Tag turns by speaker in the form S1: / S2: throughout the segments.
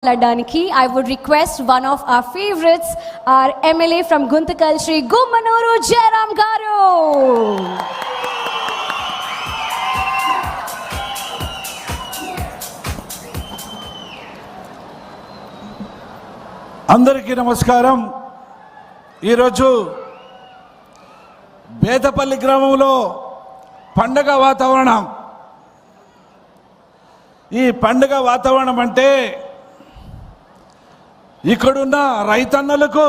S1: I would request one of our favorites, our MLA from Guntakal, Shri Gummanuru Jairam Garu.
S2: అందరికీ నమస్కారం. ఈరోజు బేతపల్లి గ్రామంలో పండగ వాతావరణం. ఈ పండగ వాతావరణం అంటే ఇక్కడున్న రైతన్నలకు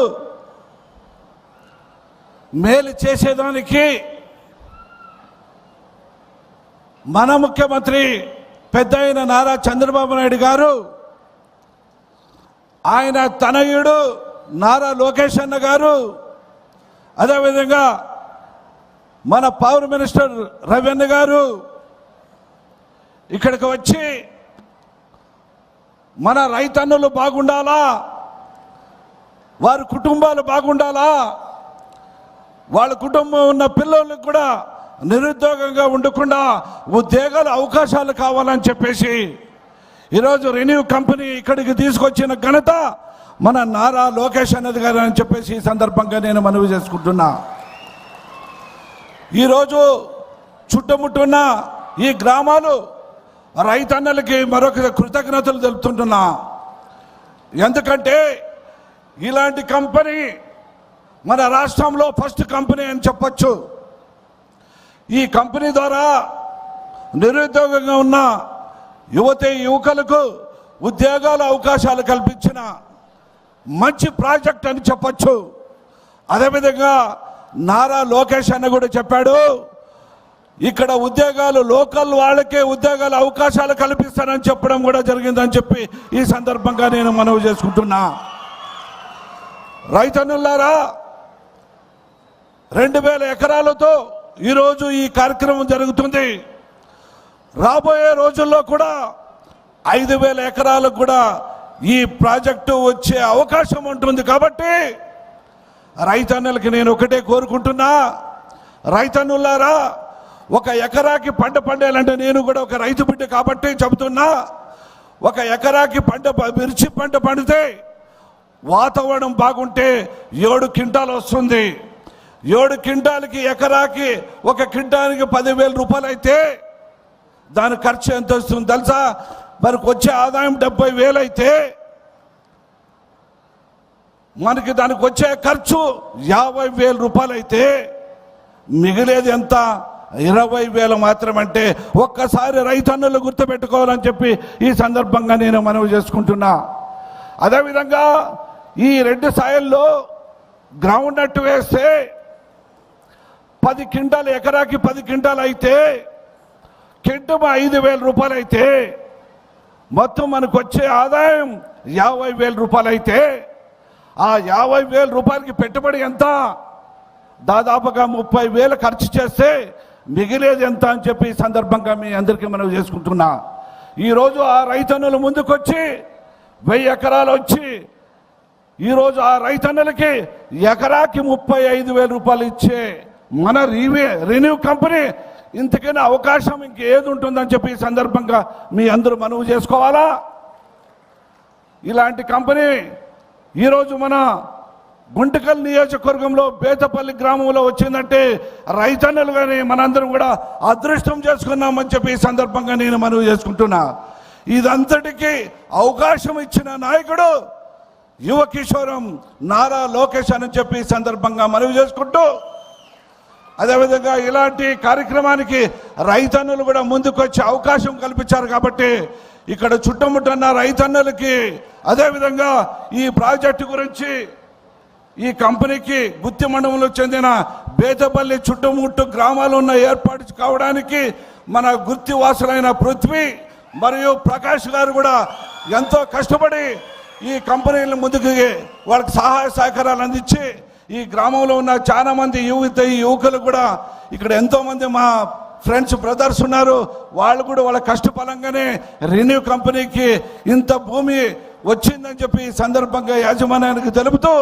S2: మేలు చేసేదానికి మన ముఖ్యమంత్రి పెద్దయిన నారా చంద్రబాబు నాయుడు గారు, ఆయన తనయుడు నారా లోకేష్ అన్న గారు, అదేవిధంగా మన పవర్ మినిస్టర్ రవీంద్ర గారు ఇక్కడికి వచ్చి మన రైతన్నులు బాగుండాలా, వారి కుటుంబాలు బాగుండాలా, వాళ్ళ కుటుంబం ఉన్న పిల్లలకు కూడా నిరుద్యోగంగా ఉండకుండా ఉద్యోగాల అవకాశాలు కావాలని చెప్పేసి ఈరోజు రెన్యూ కంపెనీ ఇక్కడికి తీసుకొచ్చిన ఘనత మన నారా లోకేష్ అన్నది గారు అని చెప్పేసి ఈ సందర్భంగా నేను మనవి చేసుకుంటున్నా. ఈరోజు చుట్టుముట్టున్న ఈ గ్రామాలు రైతన్నలకి మరొక కృతజ్ఞతలు తెలుపుతుంటున్నా. ఎందుకంటే ఇలాంటి కంపెనీ మన రాష్ట్రంలో ఫస్ట్ కంపెనీ అని చెప్పచ్చు. ఈ కంపెనీ ద్వారా నిరుద్యోగంగా ఉన్న యువకులకు ఉద్యోగాల అవకాశాలు కల్పించిన మంచి ప్రాజెక్ట్ అని చెప్పచ్చు. అదేవిధంగా నారా లోకేష్ అన్న కూడా చెప్పాడు, ఇక్కడ ఉద్యోగాలు లోకల్ వాళ్ళకే ఉద్యోగాల అవకాశాలు కల్పిస్తానని చెప్పడం కూడా జరిగిందని చెప్పి ఈ సందర్భంగా నేను మనవి చేసుకుంటున్నా. రైతన్నులారా, 2000 ఎకరాలతో ఈరోజు ఈ కార్యక్రమం జరుగుతుంది. రాబోయే రోజుల్లో కూడా 5000 ఎకరాలకు కూడా ఈ ప్రాజెక్టు వచ్చే అవకాశం ఉంటుంది. కాబట్టి రైతన్నులకి నేను ఒకటే కోరుకుంటున్నా, రైతన్నులారా, ఒక ఎకరాకి పంట పండాలంటే నేను కూడా ఒక రైతు బిడ్డ కాబట్టి చెబుతున్నా, ఒక ఎకరాకి మిర్చి పంట పండితే వాతావరణం బాగుంటే 7 క్వింటాలు వస్తుంది. 7 క్వింటాలకి ఎకరాకి ఒక క్వింటానికి 10,000 రూపాయలు అయితే దాని ఖర్చు ఎంత వస్తుంది తెలుసా? మనకు వచ్చే ఆదాయం 70,000 అయితే మనకి దానికి వచ్చే ఖర్చు 50,000 రూపాయలు అయితే మిగిలేది ఎంత? 20,000 మాత్రమంటే ఒక్కసారి రైతన్నులు గుర్తుపెట్టుకోవాలని చెప్పి ఈ సందర్భంగా నేను మనవి చేసుకుంటున్నా. అదేవిధంగా ఈ 2 సాయల్లో గ్రౌండ్ నట్ వేస్తే 10 క్వింటాలు, ఎకరాకి 10 క్వింటాలు అయితే కింటూ 5,000 రూపాయలు అయితే మొత్తం మనకు వచ్చే ఆదాయం 50,000 రూపాయలు అయితే ఆ 50,000 రూపాయలకి పెట్టుబడి ఎంత? దాదాపుగా 30,000 ఖర్చు చేస్తే మిగిలేది ఎంత అని చెప్పి ఈ సందర్భంగా మీ అందరికీ మనం చేసుకుంటున్నా. ఈరోజు ఆ రైతన్నులు ముందుకొచ్చి 1000 ఎకరాలు వచ్చి ఈరోజు ఆ రైతన్నులకి ఎకరాకి 35,000 రూపాయలు ఇచ్చే మన రెన్యూ కంపెనీ ఇంతకైనా అవకాశం ఇంకేది ఉంటుందని చెప్పి ఈ సందర్భంగా మీ అందరూ మనవి చేసుకోవాలా. ఇలాంటి కంపెనీ ఈరోజు మన గుంటకల్ నియోజకవర్గంలో బేతపల్లి గ్రామంలో వచ్చిందంటే రైతన్నులు కానీ మనందరం కూడా అదృష్టం చేసుకున్నామని చెప్పి ఈ సందర్భంగా నేను మనవి చేసుకుంటున్నా. ఇదంతటికీ అవకాశం ఇచ్చిన నాయకుడు యువ కిషోరం నారా లోకేష్ అని చెప్పి ఈ సందర్భంగా మనవి చేసుకుంటూ, అదేవిధంగా ఇలాంటి కార్యక్రమానికి రైతన్నులు కూడా ముందుకొచ్చే అవకాశం కల్పించారు. కాబట్టి ఇక్కడ చుట్టుముట్టున్న రైతన్నులకి, అదేవిధంగా ఈ ప్రాజెక్టు గురించి ఈ కంపెనీకి గుత్తి మండలంలో చెందిన బేతపల్లి చుట్టుముట్టు గ్రామాలు ఉన్న ఏర్పాటు కావడానికి మన గుత్తి వాసులైన పృథ్వీ మరియు ప్రకాష్ గారు కూడా ఎంతో కష్టపడి ఈ కంపెనీల ముందుకు వాళ్ళకి సహాయ సహకారాలు అందించి ఈ గ్రామంలో ఉన్న చాలా మంది యువకులు కూడా ఇక్కడ ఎంతోమంది మా ఫ్రెండ్స్ బ్రదర్స్ ఉన్నారు. వాళ్ళు కూడా వాళ్ళ కష్టఫలంగానే రెన్యూ కంపెనీకి ఇంత భూమి వచ్చిందని చెప్పి ఈ సందర్భంగా యాజమాన్యానికి తెలుపుతూ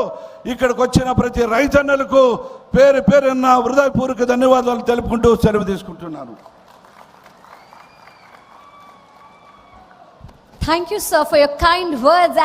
S2: ఇక్కడికి వచ్చిన ప్రతి రైతన్నలకు పేరు పేరున్న హృదయపూర్వక ధన్యవాదాలు తెలుపుకుంటూ సెలవు తీసుకుంటున్నాను.
S1: Thank you, sir, for your kind words.